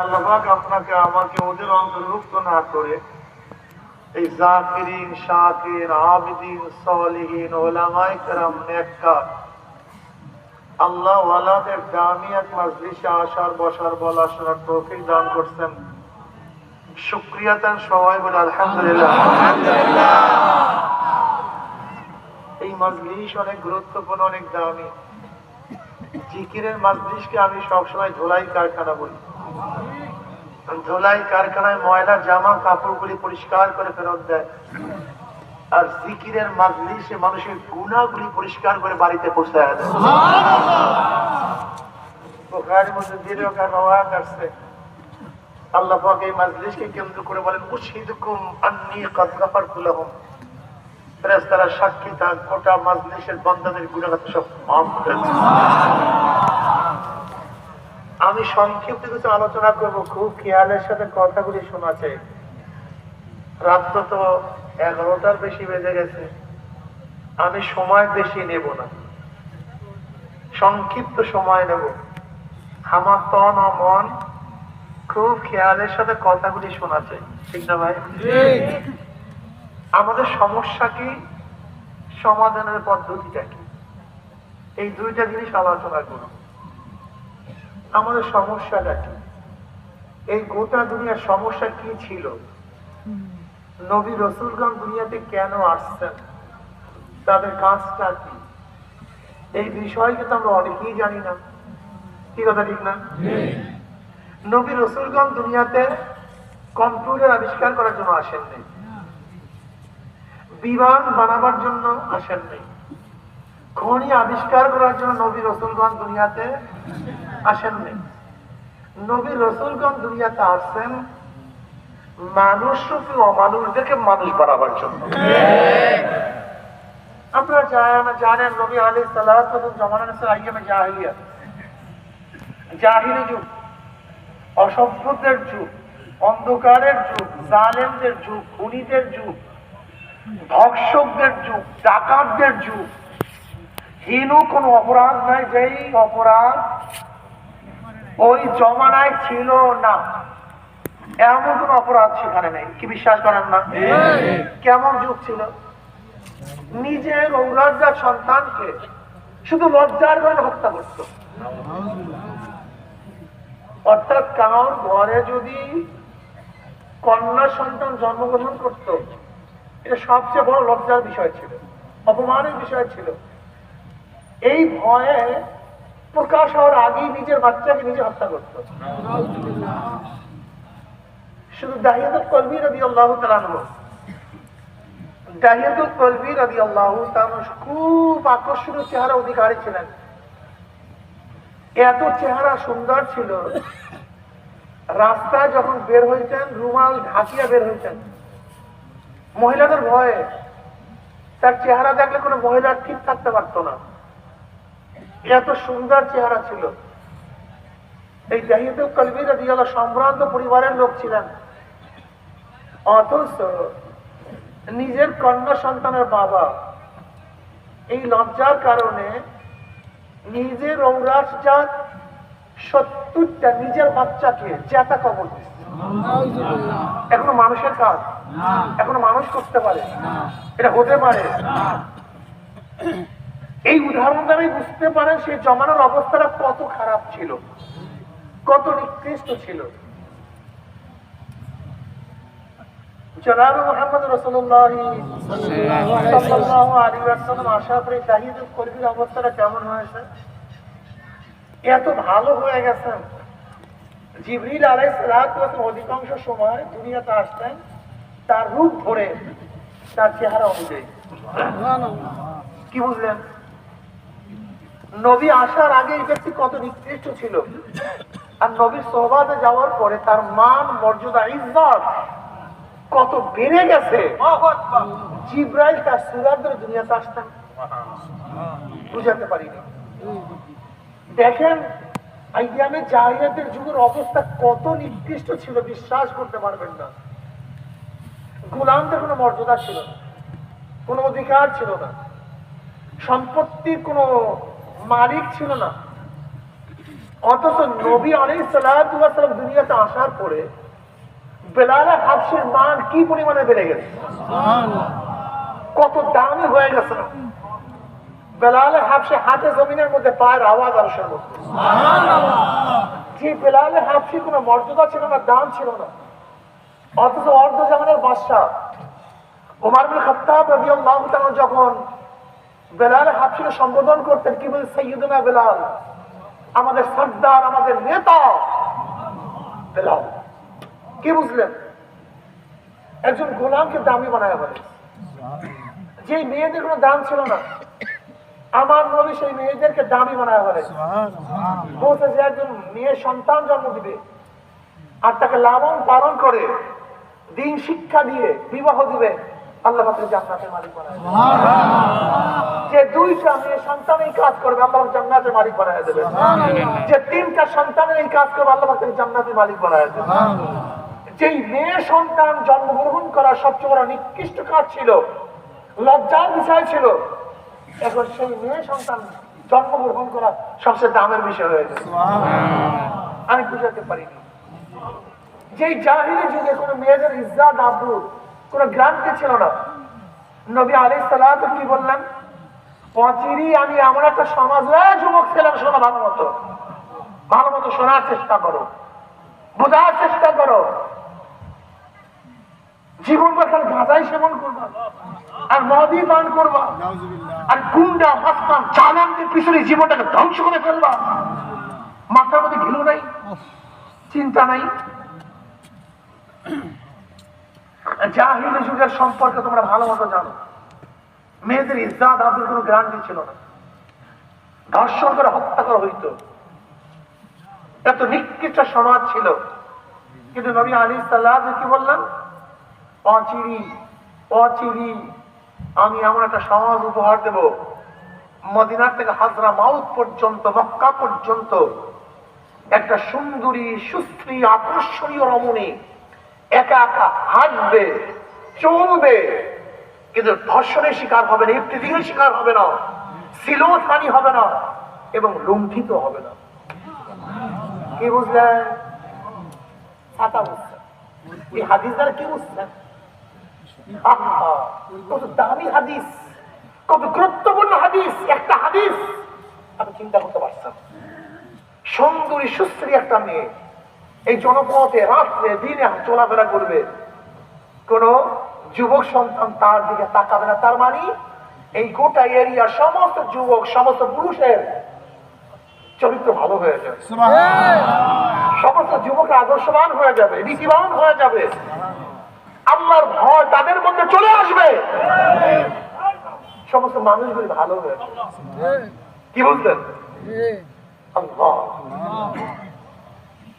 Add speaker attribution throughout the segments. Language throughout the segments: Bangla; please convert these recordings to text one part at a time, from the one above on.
Speaker 1: আল্লাহ পাক আপনাকে আমাকে ওদের অন্তর্ভুক্ত না করে এই জাকিরিন, শাকির, আবিদিন, সালিহিন, উলামায়ে কেরাম, নেককার আল্লাহ ওয়ালাদের দামি এক মাজলিসে আসার, বসার, বলা, শোনার তৌফিক দান করছেন। শুকরিয়া দেন সবাই বলে আলহামদুলিল্লাহ। এই মাজলিস অনেক গুরুত্বপূর্ণ, অনেক দামি। জিকিরের মাজলিসকে আমি সবসময় ধোলাই কারখানা বলি। ধোলাই কারখানায় ময়লা জামা কাপড়গুলি পরিষ্কার করে ফেরত দেয়, আর জিকিরের মাজলিসে মানুষের গুনাহগুলি পরিষ্কার করে বাড়িতে পৌঁছায় দেয়। বুখারী মুসলিম দীর্ঘকাল রওয়ায়াত আছে, আল্লাহ পাক এই মাজলিসকে কেন্দ্র করে বলেন, উশহিদুকুম আন্নী ক্বাদ গাফারতু লাহুম। ফেরেশতারা সাক্ষী থাক, গোটা মাজলিসের বান্দাদের গুনাহ সব মাফ করে দিয়েছি। আমি সংক্ষিপ্ত কিছু আলোচনা করবো, খুব খেয়ালের সাথে কথাগুলি শোনা চাই। রাত তো 11টার বেশি বেজে গেছে, আমি সময় বেশি নেব না, সংক্ষিপ্ত সময় নেব। আমার তন ও মন খুব খেয়ালের সাথে কথাগুলি শোনা চাই, ঠিক না ভাই? আমাদের সমস্যা কি, সমাধানের পদ্ধতিটা কি, এই দুইটা জিনিস আলোচনা করব। আমাদের সমস্যাটা কি, এই গোটা দুনিয়ার সমস্যা কি ছিল, নবী রাসূলগণ দুনিয়াতে কেন আসছেন, তাদের কাজটা কি, এই বিষয় কিন্তু আমরা অনেকেই জানি না। কি কথা ঠিক না? নবী রাসূলগণ দুনিয়াতে কম্পিউটার আবিষ্কার করার জন্য আসেননি, বিমান বানাবার জন্য আসেননি, খনি আবিষ্কার করার জন্য নবী রাসূলগণ দুনিয়াতে আসেননি। নবী রাসূলগণ দুনিয়াতে আসছেন মানুষ রূপী অমানুষদেরকে মানুষ বানাবার জন্য। আপনারা জানেন নবী আলাইহিস সালাতু ওয়াস সালাম জামানা ছিল আইয়ামে জাহিলিয়া, জাহিলি যুগ, অসভ্যদের যুগ, অন্ধকারের যুগ, জালেমদের যুগ, খুনিদের যুগ, ধর্ষকদের যুগ, ডাকাতদের যুগ। হীন কোনো অপরাধ নাই যেই অপরাধ ওই জমানায় ছিল না, এমন কোন অপরাধ সেখানে নেই। কি বিশ্বাস করেন না? কেমন যুগ ছিল? নিজের ঔরজাত সন্তানকে শুধু লজ্জার কারণে হত্যা করত। অর্থাৎ কারোর ঘরে যদি কন্যা সন্তান জন্মগ্রহণ করত, এটা সবচেয়ে বড় লজ্জার বিষয় ছিল, অপমানের বিষয় ছিল। এই ভয়ে প্রকাশ হওয়ার আগেই নিজের বাচ্চাকে নিজে হত্যা করত। শুধু দাহিয়াতুল কলবী রাদিয়াল্লাহু তাআলা আনহু, দাহিয়াতুল কলবী রাদিয়াল্লাহু তাআলা খুব আকর্ষণীয় চেহারা অধিকারী ছিলেন। এত চেহারা সুন্দর ছিল, রাস্তায় যখন বের হইতেন রুমাল ঢাকিয়া বের হইতেন। মহিলাদের ভয়ে, তার চেহারা দেখলে কোনো মহিলা ঠিক থাকতে পারতো না, এত সুন্দর চেহারা ছিল। এই দাহিয়াতুল কলবী রাদিয়াল্লাহু সম্ভ্রান্ত পরিবারের লোক ছিলেন, অথচ নিজের কন্যা সন্তানের বাবা এই লজ্জার কারণে নিজের ঔরসজাত 70টা নিজের বাচ্চাকে জ্যাতা কবর দিচ্ছে। এখনো মানুষের কাজ, এখনো মানুষ করতে পারে, এটা হতে পারে। এই উদাহরণ দ্বারাই বুঝতে পারেন সেই জমানার অবস্থাটা কত খারাপ ছিল, কত নিকৃষ্ট ছিল। জনাব মুহাম্মদ রাসূলুল্লাহ সাল্লাল্লাহু আলাইহি ওয়াসাল্লাম আসার পরে দাহিয়াতুল কলবীর অবস্থাটা কেমন হয়েছে? এত ভালো হয়ে গেছেন, জিবরিল আলাইহিস সালাতু ওয়াস সালাম অধিকাংশ সময় দুনিয়াতে আসতেন তার রূপ ধরে, তার চেহারা অনুযায়ী। কি বুঝলেন? নবী আসার আগে এই ব্যক্তি কত নিকৃষ্ট ছিল, আর নবীর সোহবাতে যাওয়ার পরে তার মান, মর্যাদা, ইজ্জত কত বেড়ে গেছে। জিবরাইল তার সুরাত ধরে দুনিয়াতে আসতেন, বুঝাতে পারিনি। দেখেন আইয়ামে জাহিলিয়াতের যুগের অবস্থা কত নিকৃষ্ট ছিল, বিশ্বাস করতে পারবেন না। গোলামদের কোনো মর্যাদা ছিল না, কোনো অধিকার ছিল না, সম্পত্তির কোনো মালিক ছিল না। অথচ নবী আলাইহিস সালাতু ওয়াস সালাম দুনিয়াতে আসার পরে বেলাল হাবশির মান কি পরিমাণে বেড়ে গেছে, কত দামি হয়ে গেছে। বেলাল হাবশি হাতে জমিনের মধ্যে পায়ের আওয়াজ আরশের মধ্যে। যে বেলাল হাবশি কোনো মর্যাদা ছিল না, দাম ছিল না, অথচ অর্ধ জামানের বাদশা ওমর ইবনে খাত্তাব রাদিয়াল্লাহু তাআলা যখন বেলাল হাবশিকে সম্বোধন করতেন, কি বলে, সাইয়্যিদুনা বেলাল, আমাদের সর্দার, আমাদের নেতা বেলাল। কি বুঝলেন? একজন গোলামকে দামি বানায় বলে। যে মেয়েদের কোনো দাম ছিল না, আমার নবী সেই মেয়েদেরকে দামি বানায় বলে। বলছে যে একজন মেয়ে সন্তান জন্ম দিবে আর তাকে লালন পালন করে দিন শিক্ষা দিয়ে বিবাহ দিবে, আল্লাহ পাকের জান্নাতের মালিক বানায়। যে দুইটা মেয়ে সন্তান এই কাজ করবে, আল্লাহ জান্নাতের মালিক বানায় দেবে। যে তিনটা সন্তানের এই কাজ করবে, আল্লাহ পাকের জান্নাতের মালিক বানায় দেবে। যেই মেয়ে সন্তান জন্মগ্রহণ করা সবচেয়ে বড় নিকৃষ্ট কাজ ছিল, লজ্জার বিষয় ছিল, এখন সেই মেয়ে সন্তান জন্মগ্রহণ করা সবচেয়ে দামের বিষয় হয়ে গেছে। আমি বুঝাতে পারিনি। যেই জাহিলি যুগে কোনো মেয়েদের ইজ্জত আবরুর কোনো গ্রান্টি ছিল না, নবী আলাইহিস সালাতু কি বললেন, অচিরেই আমি এমন একটা সমাজে যুবক ছিলাম, শোনো ভালো মতো শোনার চেষ্টা করো, বোঝার চেষ্টা করো। জীবন বাঁচার গাঁজাই সেবন করবা আর মদই পান করবা আর গুন্ডা মাস্তান চালানদের পিছনে জীবনটাকে ধ্বংস করে ফেলবা। মাথার মধ্যে ঘিলু নাই, চিন্তা নাই। জাহিলি যুগের সম্পর্কে তোমরা ভালো মতো জানো। মেয়েদের ইজ্জত আবরুর কোনো গ্যারান্টি ছিল না, ধর্ষণ করে হত্যা করা হইতো, এত নিকৃষ্ট সমাজ ছিল। কিন্তু নবী আলাইহিস সালাম কি বললেন, অচিরেই আমি এমন একটা সমাজ উপহার দেব, মদিনার থেকে হাজরা মাউত পর্যন্ত, মক্কা পর্যন্ত একটা সুন্দরী সুশ্রী আকর্ষণীয় রমণী একা একা হাঁটবে, চলবে, কিন্তু ধর্ষণের শিকার হবে না, ইফতিজিংয়ের শিকার হবে না, সিলোফানি হবে না এবং লুণ্ঠিত হবে না। কি বুঝলেন? ছাতা বুঝছেন? এই হাদিস দ্বারা কি বুঝছেন? কত দামি হাদিস, কত গুরুত্বপূর্ণ হাদিস। একটা হাদিস আমি চিন্তা করতে পারছেন। সুন্দরী সুশ্রী একটা মেয়ে এই জনপথে রাত্রে দিনে চলাফেরা করবে, কোন যুবক সন্তান তার দিকে তাকাবে না। তার মানে এই গোটা এরিয়া সমস্ত যুবক, সমস্ত পুরুষের চরিত্র ভালো হয়ে যাবে, সমস্ত যুবক আদর্শবান হয়ে যাবে, নীতিবান হয়ে যাবে, আল্লাহর ভয় তাদের মধ্যে চলে আসবে, সমস্ত মানুষগুলি ভালো হয়ে যাবে। কি বলতেন?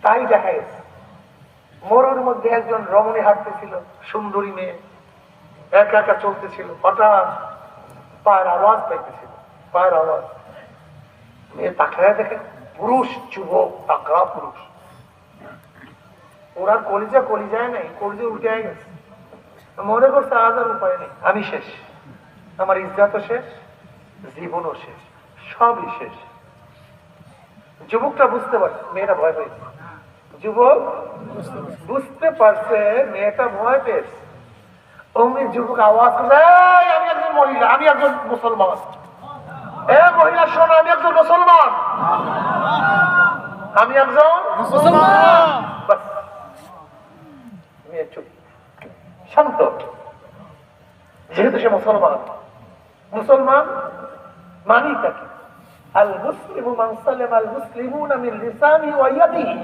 Speaker 1: তাই দেখা গেছে মরুর মধ্যে একজন রমণী হাঁটতেছিল, সুন্দরী মেয়ে একা একা চলতেছিল, হঠাৎ পায়ের আওয়াজ পাইতেছিল, পায়ের আওয়াজ। মেয়ে তাকায় দেখে পুরুষ, যুবক, তাকড়া পুরুষ। ওরা কলিজায় নাই, কলিজা উঠে গেছে। মনে করছে আজ আর উপায় নেই, আমি শেষ, আমার ইজ্জতও শেষ, জীবনও শেষ, সবই শেষ। যুবকটা বুঝতে পারছে, মেয়েটা ভয় পেয়েছে। যুবক বুঝতে পারছে মেয়েটা ভয় পেয়েছে। অমনি যুবক আওয়াজ করছে, আমি একজন মহিলা, আমি একজন মুসলমান। এ মহিলা শোনো, আমি একজন মুসলমান, আমি একজন মুসলমান। বাস, মেয়ে চুপ, শান্ত। যেহেতু সে মুসলমান, মুসলমান মানি তাকে আল মুসলিমু মান সালামা আল মুসলিমুনা মিন লিসানিহি ওয়া ইয়াদিহি।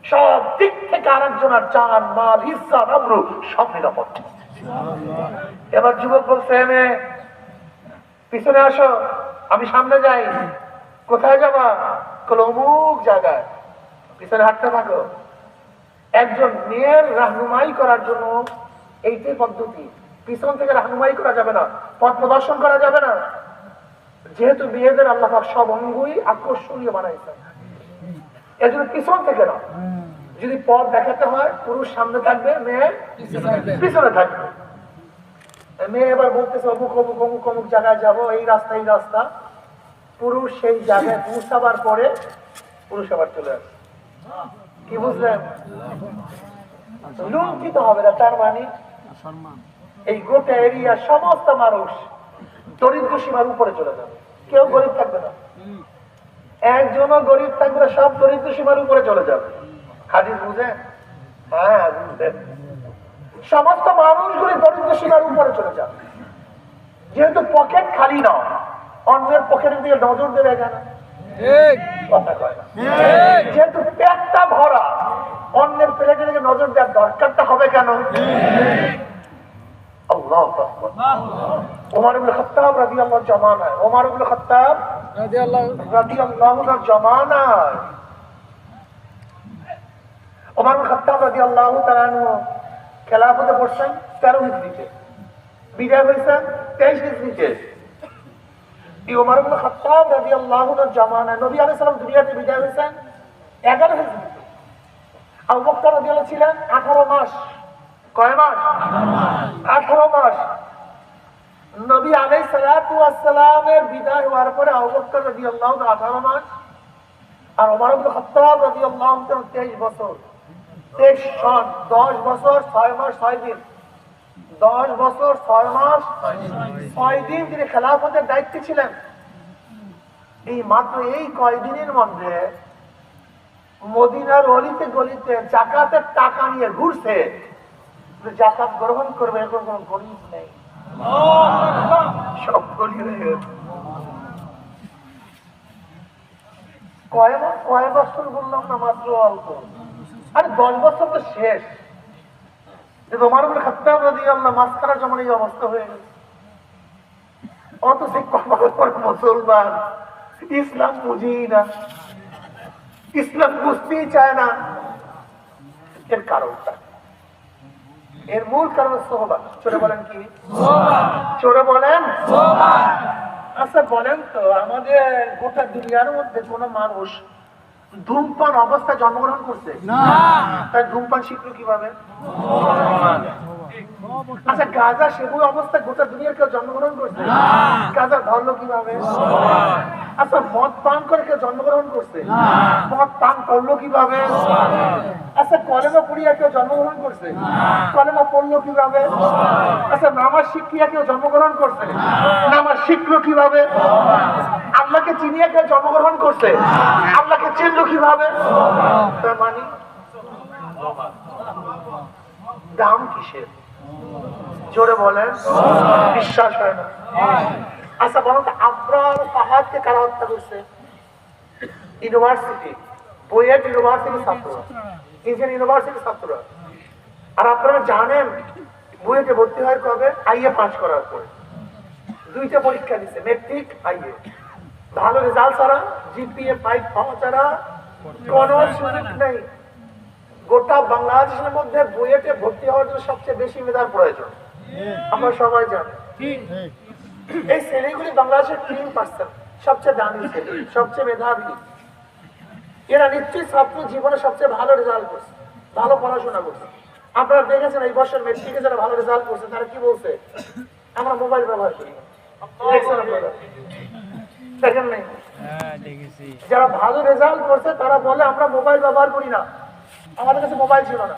Speaker 1: সব দিক থেকে আরেকজনের জান, মাল, ইজ্জত, আবরু সব নিরাপদ। এবার যুবক বলছে, মেয়ে পিছনে আসো, আমি সামনে যাই। কোথায় যাবা? বলে অমুক জায়গায়। পিছনে হাঁটতে থাকো। একজন মেয়ের রাহনুমাই করার জন্য এইটাই পদ্ধতি। পিছন থেকে রাহনুমাই করা যাবে না, পথ প্রদর্শন করা যাবে না। যেহেতু মেয়েদের আল্লাহ পাক সব অঙ্গই আকর্ষণীয় বানাইছেন, এর জন্য পিছন থেকে না। যদি পথ দেখাতে হয়, পুরুষ সামনে থাকবে, মেয়ে পিছনে থাকবে। মেয়ে এবার বলতেছে অমুক অমুক অমুক অমুক জায়গায় যাবো, এই রাস্তা এই রাস্তা। পুরুষ সেই জায়গায় পৌঁছাবার পরে পুরুষ আবার চলে আসে। কি বুঝলেন? লুণ্ঠিত হবে না, তার মানে এই গোটা এরিয়া সমস্ত মানুষ দরিদ্র সীমার উপরে চলে যাবে, কেউ গরিব থাকবে না, একজনও গরিব থাকবে না, সব দরিদ্র সীমার উপরে চলে যাবে। হাদিস বুঝেন? হ্যাঁ বুঝলেন। সমস্ত মানুষগুলি দরিদ্র সীমার উপরে চলে যাবে, যেহেতু পকেট খালি নয়, অন্যের পকেটের দিকে নজর দেবে কেন? কথা কয় না। যেহেতু পেটটা ভরা, অন্যের প্লেটের দিকে নজর দেওয়ার দরকারটা হবে কেন? আল্লাহু আকবার। ওমর ইবনে খাত্তাব রাদিয়াল্লাহু জামানায়, ওমর ইবনে খাত্তাব রাদিয়াল্লাহু জামানায়, ওমর ইবনে খাত্তাব রাদিয়াল্লাহু তাআলা আনহু খেলাফতে বসছেন 13 হিজরিতে, বিদায় হয়েছেন 23 হিজরিতে। এই ওমর ইবনে খাত্তাব রাদিয়াল্লাহু জামানায় নবী আলাইহিস সালাম দুনিয়াতে বিদায় হয়েছেন 11 হিজরিতে। আবু বকর রাদিয়াল্লাহু ছিলেন 18 মাস। কয় মাস? 18 মাস। নবী আলাইহিস সালাতু ওয়াস সালামের বিদায় হওয়ার পরে আবু বকর রাদিয়াল্লাহু 18 মাস, আর ওমর ইবনে খাত্তাব রাদিয়াল্লাহু 23 বছর। 23 সন 10 বছর 6 মাস 6 দিন। 10 বছর 6 মাস 6 দিন তিনি খেলাফতের দায়িত্বে ছিলেন। এই মাত্র এই কয়দিনের মধ্যে মদিনার অলিতে গলিতে জাকাতের টাকা নিয়ে ঘুরছে, জাকাত গ্রহণ করবে এরকম কোন গরিব নেই, সব গরিব হয়ে গেছে। কয় বছর বললাম না, মাত্র অল্প। আরে 10 বছর তো শেষ। ওমর ইবনে খাত্তাব রাদিয়াল্লাহু মাসখানা যেমন এই অবস্থা হয়ে গেছে, অথচ কপালের পর মুসলমান ইসলাম বুঝেই না, ইসলাম বুঝতেই চায় না। এর কারণটা, এর মূল কারণ সোহবাত। চোরে বলেন কি? চোরে বলেন। আচ্ছা বলেন তো, আমাদের গোটা দুনিয়ার মধ্যে কোন মানুষ ধূমপান অবস্থায় জন্মগ্রহণ করছে? তাই ধূমপান শিখলো কিভাবে? আচ্ছা গাঁজা সেবু অবস্থায় গোটা দুনিয়ার কেউ জন্মগ্রহণ করছে? গাঁজা ধরলো কিভাবে? আচ্ছা মদ পান করে কেউ জন্মগ্রহণ করছে? মদ পান করলো কিভাবে? আচ্ছা কলেমা পড়িয়া কেউ জন্মগ্রহণ করছে? কলেমা পড়লো কিভাবে? আচ্ছা নামাজ শিখিয়া কেউ জন্মগ্রহণ করছে? নামাজ শিখলো কিভাবে? আল্লাহকে চিনিয়া কেউ জন্মগ্রহণ করছে? আল্লাহকে চিনলো কিভাবে? তার মানে দাম কিসের? জোরে বলেন। বিশ্বাস হয় না? আচ্ছা বলুন তো, আবরার ফাহাদকে কারা হত্যা করছে? ইউনিভার্সিটি, বুয়েট ইউনিভার্সিটির ছাত্ররা, ইঞ্জিনিয়ারিং ইউনিভার্সিটির ছাত্ররা। আর আপনারা জানেন বুয়েটে ভর্তি হয় কবে? আইএ পাস করার পরে। 2টা পরীক্ষা দিচ্ছে, মেট্রিক আইএ। ভালো রেজাল্ট ছাড়া, জিপিএ 5 পাওয়া ছাড়া কোনো সুযোগ নেই। গোটা বাংলাদেশের মধ্যে বুয়েটে ভর্তি হওয়ার জন্য সবচেয়ে বেশি মেধার প্রয়োজন, আমরা সবাই জানি। এই ছেলেগুলি বাংলাদেশের 3% সবচেয়ে দামি ছেলে, সবচেয়ে মেধাবী। এরা নিশ্চয়ই ছাত্র জীবনে সবচেয়ে ভালো রেজাল্ট করছে, ভালো পড়াশোনা করছে। আপনারা দেখেছেন এই বছর মেট্রিকে যারা ভালো রেজাল্ট করছে তারা কি বলছে? আমরা মোবাইল ব্যবহার করি না। দেখছেন আপনারা? দেখেন নাই? যারা ভালো রেজাল্ট করছে তারা বলে আমরা মোবাইল ব্যবহার করি না, আমাদের কাছে মোবাইল ছিল না।